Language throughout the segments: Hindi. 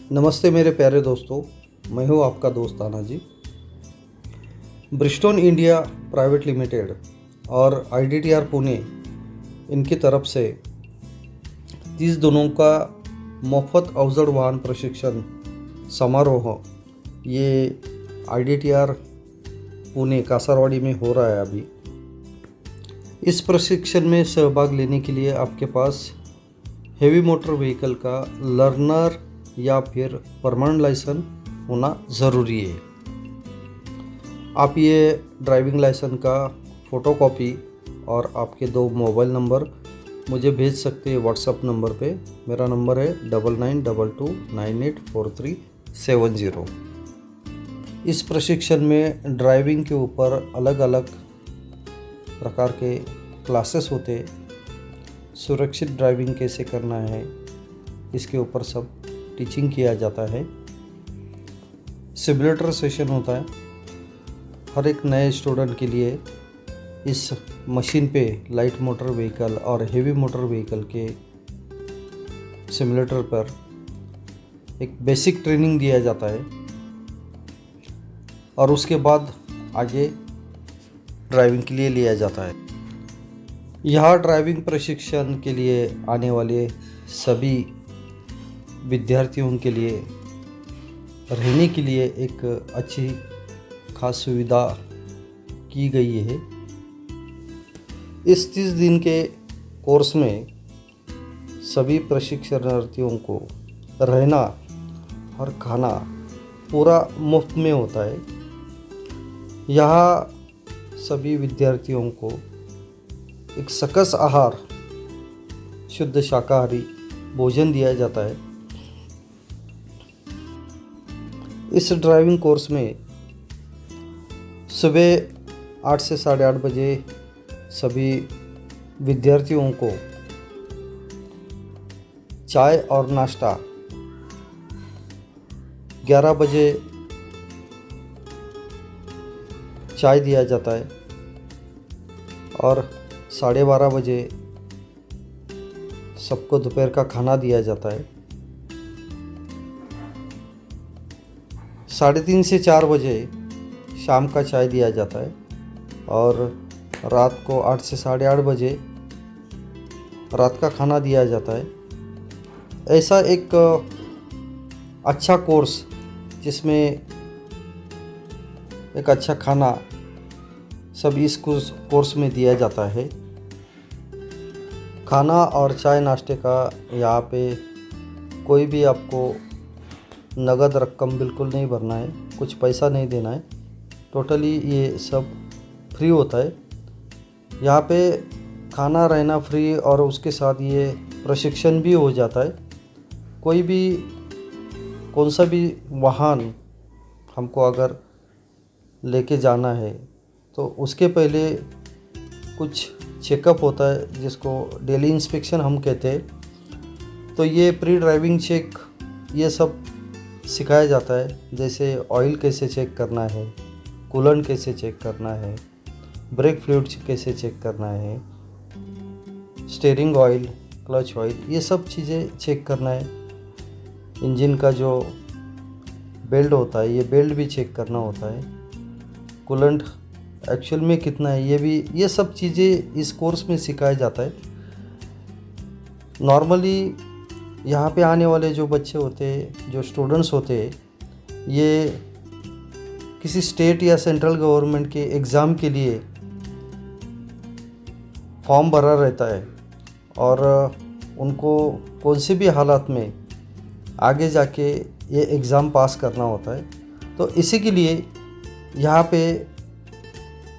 नमस्ते मेरे प्यारे दोस्तों, मैं हूँ आपका दोस्त आना जी। ब्रिजस्टोन इंडिया प्राइवेट लिमिटेड और आईडीटीआर पुणे इनकी तरफ से 30 दिनों का मुफ्त अवजड़ वाहन प्रशिक्षण समारोह ये आईडीटीआर पुणे कासारवाड़ी में हो रहा है अभी। इस प्रशिक्षण में सहभाग लेने के लिए आपके पास हेवी मोटर व्हीकल का लर्नर या फिर परमानेंट लाइसेंस होना ज़रूरी है। आप ये ड्राइविंग लाइसेंस का फ़ोटोकॉपी और आपके 2 मोबाइल नंबर मुझे भेज सकते हैं व्हाट्सएप नंबर पे। मेरा नंबर है 9922984370। इस प्रशिक्षण में ड्राइविंग के ऊपर अलग अलग प्रकार के क्लासेस होते हैं। सुरक्षित ड्राइविंग कैसे करना है इसके ऊपर सब टीचिंग किया जाता है। सिमुलेटर सेशन होता है। हर एक नए स्टूडेंट के लिए इस मशीन पे लाइट मोटर व्हीकल और हेवी मोटर व्हीकल के सिमुलेटर पर एक बेसिक ट्रेनिंग दिया जाता है और उसके बाद आगे ड्राइविंग के लिए लिया जाता है। यहाँ ड्राइविंग प्रशिक्षण के लिए आने वाले सभी विद्यार्थियों के लिए रहने के लिए एक अच्छी खास सुविधा की गई है। इस 30 दिन के कोर्स में सभी प्रशिक्षणार्थियों को रहना और खाना पूरा मुफ्त में होता है। यहाँ सभी विद्यार्थियों को एक सकस आहार, शुद्ध शाकाहारी भोजन दिया जाता है। इस ड्राइविंग कोर्स में सुबह 8 से 8:30 बजे सभी विद्यार्थियों को चाय और नाश्ता, 11 बजे चाय दिया जाता है और 12:30 बजे सबको दोपहर का खाना दिया जाता है। 3:30 से 4 बजे शाम का चाय दिया जाता है और रात को 8 से 8:30 बजे रात का खाना दिया जाता है। ऐसा एक अच्छा कोर्स जिसमें एक अच्छा खाना सब इस कोर्स में दिया जाता है। खाना और चाय नाश्ते का यहाँ पे कोई भी आपको नगद रकम बिल्कुल नहीं भरना है, कुछ पैसा नहीं देना है। टोटली ये सब फ्री होता है। यहाँ पे खाना रहना फ्री और उसके साथ ये प्रशिक्षण भी हो जाता है। कोई भी कौन सा भी वाहन हमको अगर लेके जाना है तो उसके पहले कुछ चेकअप होता है जिसको डेली इंस्पेक्शन हम कहते हैं। तो ये प्री ड्राइविंग चेक ये सब सिखाया जाता है, जैसे ऑयल कैसे चेक करना है, कूलेंट कैसे चेक करना है, ब्रेक फ्लूइड कैसे चेक करना है, स्टीयरिंग ऑयल, क्लच ऑयल, ये सब चीज़ें चेक करना है। इंजन का जो बेल्ट होता है ये बेल्ट भी चेक करना होता है। कूलेंट एक्चुअल में कितना है ये सब चीज़ें इस कोर्स में सिखाया जाता है। नॉर्मली यहाँ पे आने वाले जो बच्चे होते हैं, जो स्टूडेंट्स होते हैं, ये किसी स्टेट या सेंट्रल गवर्नमेंट के एग्ज़ाम के लिए फॉर्म भरा रहता है और उनको कौन से भी हालात में आगे जाके ये एग्ज़ाम पास करना होता है। तो इसी के लिए यहाँ पे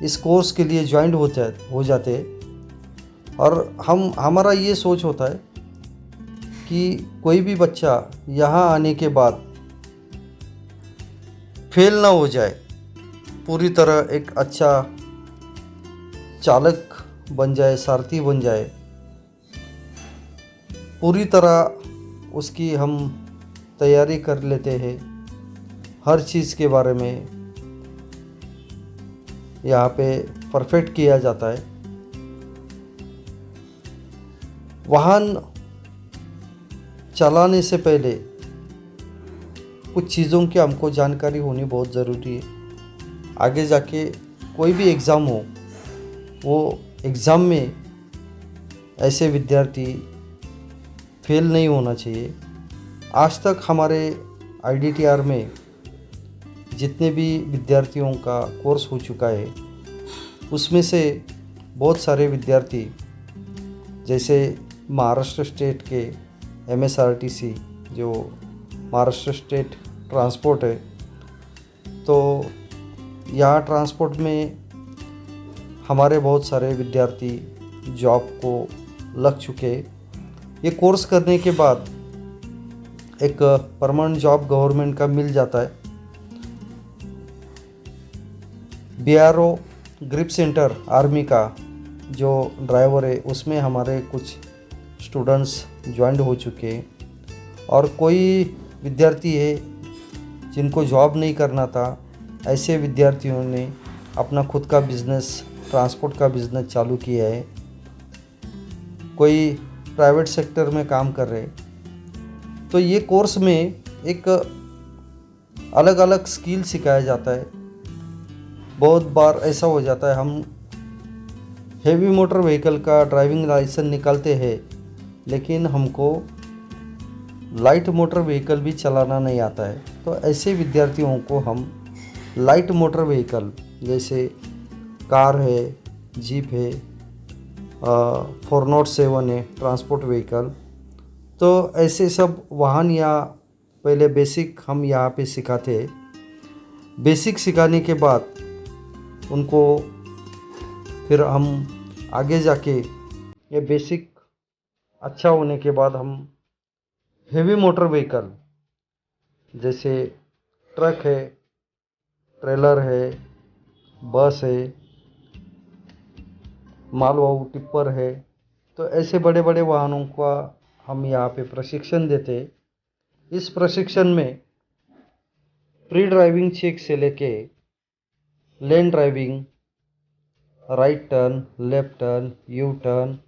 इस कोर्स के लिए ज्वाइन हो जाते हैं और हमारा ये सोच होता है कि कोई भी बच्चा यहाँ आने के बाद फेल ना हो जाए, पूरी तरह एक अच्छा चालक बन जाए, सारथी बन जाए। पूरी तरह उसकी हम तैयारी कर लेते हैं। हर चीज़ के बारे में यहाँ पे परफेक्ट किया जाता है। वाहन चलाने से पहले कुछ चीज़ों की हमको जानकारी होनी बहुत ज़रूरी है। आगे जाके कोई भी एग्ज़ाम हो, वो एग्ज़ाम में ऐसे विद्यार्थी फेल नहीं होना चाहिए। आज तक हमारे IDTR में जितने भी विद्यार्थियों का कोर्स हो चुका है, उसमें से बहुत सारे विद्यार्थी, जैसे महाराष्ट्र स्टेट के MSRTC जो महाराष्ट्र स्टेट ट्रांसपोर्ट है, तो यहाँ ट्रांसपोर्ट में हमारे बहुत सारे विद्यार्थी जॉब को लग चुके। ये कोर्स करने के बाद एक परमानेंट जॉब गवर्नमेंट का मिल जाता है। BRO ग्रिप सेंटर आर्मी का जो ड्राइवर है, उसमें हमारे कुछ स्टूडेंट्स ज्वाइन हो चुके हैं। और कोई विद्यार्थी है जिनको जॉब नहीं करना था, ऐसे विद्यार्थियों ने अपना खुद का बिज़नेस, ट्रांसपोर्ट का बिज़नेस चालू किया है। कोई प्राइवेट सेक्टर में काम कर रहे। तो ये कोर्स में एक अलग अलग स्किल सिखाया जाता है। बहुत बार ऐसा हो जाता है, हम हेवी मोटर व्हीकल का ड्राइविंग लाइसेंस निकालते हैं, लेकिन हमको लाइट मोटर व्हीकल भी चलाना नहीं आता है। तो ऐसे विद्यार्थियों को हम लाइट मोटर व्हीकल जैसे कार है, जीप है, 407 है ट्रांसपोर्ट व्हीकल, तो ऐसे सब वाहन या पहले बेसिक हम यहाँ पे सिखाते हैं। बेसिक सिखाने के बाद उनको फिर हम आगे जाके ये बेसिक अच्छा होने के बाद हम हेवी मोटर व्हीकल जैसे ट्रक है, ट्रेलर है, बस है, मालवाहू टिप्पर है, तो ऐसे बड़े बड़े वाहनों का हम यहाँ पे प्रशिक्षण देते हैं। इस प्रशिक्षण में प्री ड्राइविंग चेक से लेके lane driving, right turn, left turn, U turn,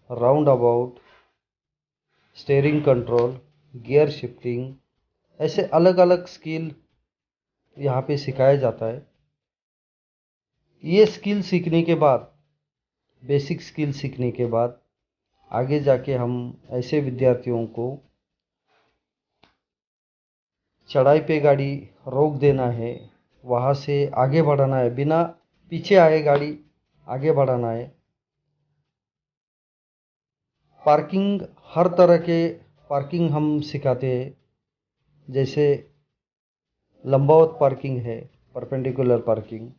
roundabout, steering control, gear shifting, ऐसे अलग अलग स्किल यहाँ पे सिखाया जाता है। ये स्किल सीखने के बाद, बेसिक स्किल सीखने के बाद आगे जाके हम ऐसे विद्यार्थियों को चढ़ाई पे गाड़ी रोक देना है, वहाँ से आगे बढ़ाना है, बिना पीछे आए गाड़ी आगे बढ़ाना है। पार्किंग, हर तरह के पार्किंग हम सिखाते हैं, जैसे लंबावत पार्किंग है, परपेंडिकुलर पार्किंग,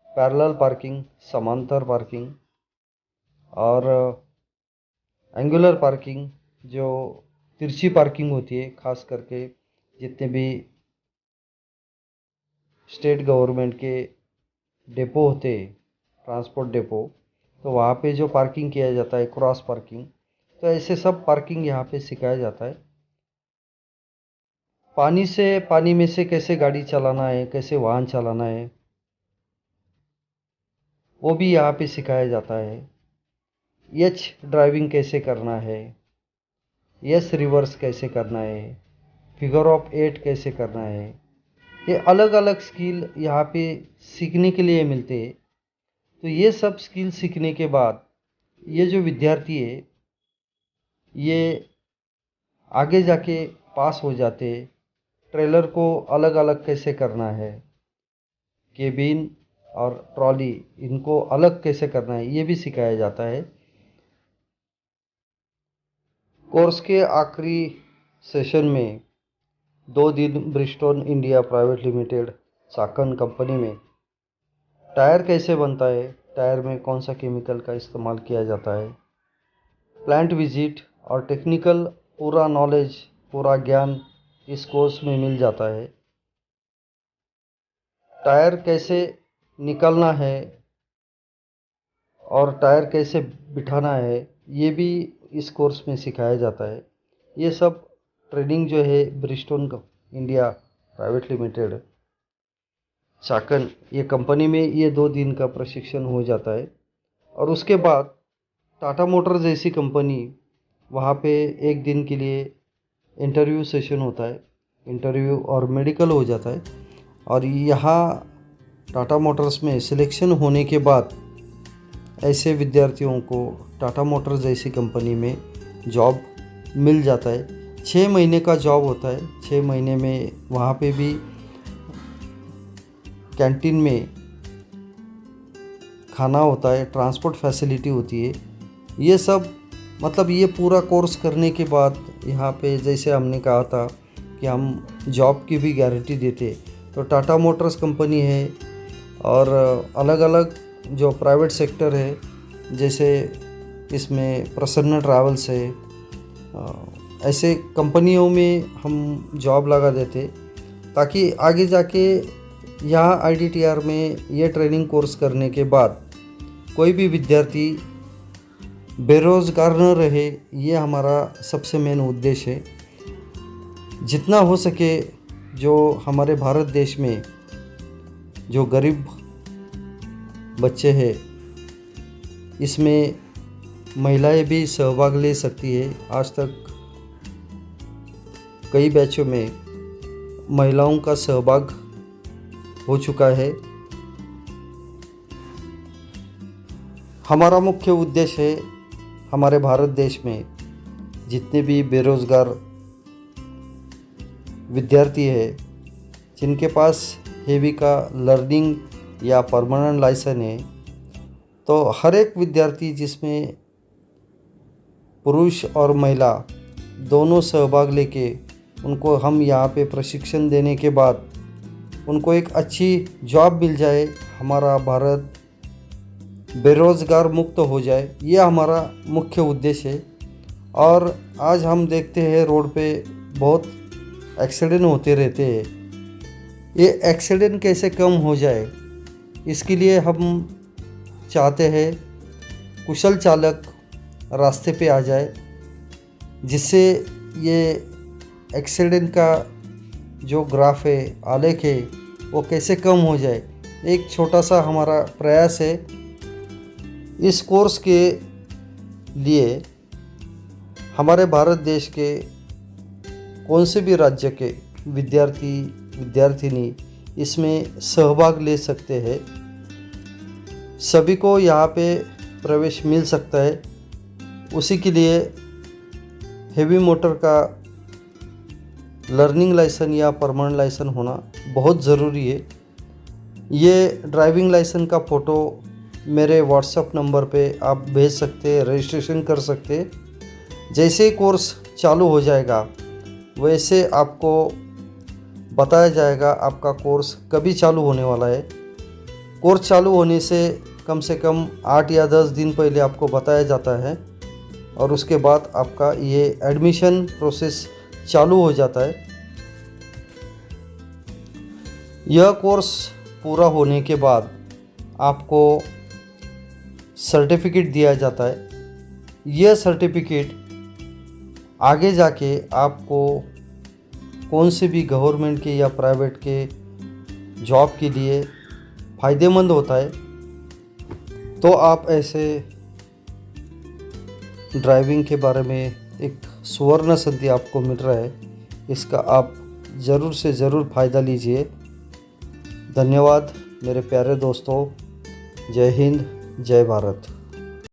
पैरेलल पार्किंग, समांतर पार्किंग, और एंगुलर पार्किंग जो तिरछी पार्किंग होती है। खास करके जितने भी स्टेट गवर्नमेंट के डिपो होते हैं, ट्रांसपोर्ट डिपो, तो वहाँ पे जो पार्किंग किया जाता है, क्रॉस पार्किंग, तो ऐसे सब पार्किंग यहाँ पे सिखाया जाता है। पानी में से कैसे गाड़ी चलाना है, कैसे वाहन चलाना है, वो भी यहाँ पे सिखाया जाता है। एच ड्राइविंग कैसे करना है, एस रिवर्स कैसे करना है, फिगर ऑफ 8 कैसे करना है, ये अलग अलग स्किल यहाँ पे सीखने के लिए मिलते हैं। तो ये सब स्किल सीखने के बाद ये जो विद्यार्थी है, ये आगे जाके पास हो जाते। ट्रेलर को अलग अलग कैसे करना है, केबिन और ट्रॉली इनको अलग कैसे करना है, ये भी सिखाया जाता है। कोर्स के आखिरी सेशन में 2 दिन Bridgestone India private limited Chakan company में टायर कैसे बनता है, टायर में कौन सा केमिकल का इस्तेमाल किया जाता है, प्लांट विजिट और टेक्निकल पूरा नॉलेज, पूरा ज्ञान इस कोर्स में मिल जाता है। टायर कैसे निकालना है और टायर कैसे बिठाना है, ये भी इस कोर्स में सिखाया जाता है। ये सब ट्रेनिंग जो है Bridgestone India private limited Chakan ये कंपनी में ये 2 दिन का प्रशिक्षण हो जाता है। और उसके बाद टाटा मोटर जैसी कंपनी, वहाँ पे 1 दिन के लिए इंटरव्यू सेशन होता है। इंटरव्यू और मेडिकल हो जाता है। और यहाँ टाटा मोटर्स में सिलेक्शन होने के बाद ऐसे विद्यार्थियों को टाटा मोटर्स जैसी कंपनी में जॉब मिल जाता है। 6 महीने का जॉब होता है। 6 महीने में वहाँ पे भी कैंटीन में खाना होता है, ट्रांसपोर्ट फैसिलिटी होती है। ये सब मतलब ये पूरा कोर्स करने के बाद यहाँ पे जैसे हमने कहा था कि हम जॉब की भी गारंटी देते, तो टाटा मोटर्स कंपनी है और अलग अलग जो प्राइवेट सेक्टर है, जैसे इसमें प्रसन्न ट्रैवल्स है, ऐसे कंपनियों में हम जॉब लगा देते ताकि आगे जाके यहाँ ITTR में ये ट्रेनिंग कोर्स करने के बाद कोई भी विद्यार्थी बेरोज़गार न रहे। ये हमारा सबसे मेन उद्देश्य है। जितना हो सके जो हमारे भारत देश में जो गरीब बच्चे हैं, इसमें महिलाएं भी सहभाग ले सकती है। आज तक कई बैचों में महिलाओं का सहभाग हो चुका है। हमारा मुख्य उद्देश्य है हमारे भारत देश में जितने भी बेरोज़गार विद्यार्थी है, जिनके पास हेवी का लर्निंग या परमानेंट लाइसेंस है, तो हर एक विद्यार्थी जिसमें पुरुष और महिला दोनों सहभाग लेके उनको हम यहाँ पे प्रशिक्षण देने के बाद उनको एक अच्छी जॉब मिल जाए, हमारा भारत बेरोज़गार मुक्त हो जाए, ये हमारा मुख्य उद्देश्य है। और आज हम देखते हैं रोड पे बहुत एक्सीडेंट होते रहते हैं। ये एक्सीडेंट कैसे कम हो जाए, इसके लिए हम चाहते हैं कुशल चालक रास्ते पे आ जाए, जिससे ये एक्सीडेंट का जो ग्राफ है, आलेख है, वो कैसे कम हो जाए। एक छोटा सा हमारा प्रयास है। इस कोर्स के लिए हमारे भारत देश के कौन से भी राज्य के विद्यार्थी विद्यार्थिनी इसमें सहभाग ले सकते हैं। सभी को यहाँ पे प्रवेश मिल सकता है। उसी के लिए हेवी मोटर का लर्निंग लाइसेंस या परमानेंट लाइसेंस होना बहुत ज़रूरी है। ये ड्राइविंग लाइसेंस का फ़ोटो मेरे व्हाट्सएप नंबर पे आप भेज सकते हैं, रजिस्ट्रेशन कर सकते हैं। जैसे ही कोर्स चालू हो जाएगा वैसे आपको बताया जाएगा आपका कोर्स कभी चालू होने वाला है। कोर्स चालू होने से कम 8 या 10 दिन पहले आपको बताया जाता है और उसके बाद आपका ये एडमिशन प्रोसेस चालू हो जाता है। यह कोर्स पूरा होने के बाद आपको सर्टिफिकेट दिया जाता है। यह सर्टिफिकेट आगे जाके आपको कौन से भी गवर्नमेंट के या प्राइवेट के जॉब के लिए फ़ायदेमंद होता है। तो आप ऐसे ड्राइविंग के बारे में एक सुवर्ण संधि आपको मिल रहा है, इसका आप ज़रूर से ज़रूर फ़ायदा लीजिए। धन्यवाद मेरे प्यारे दोस्तों। जय हिंद, जय भारत।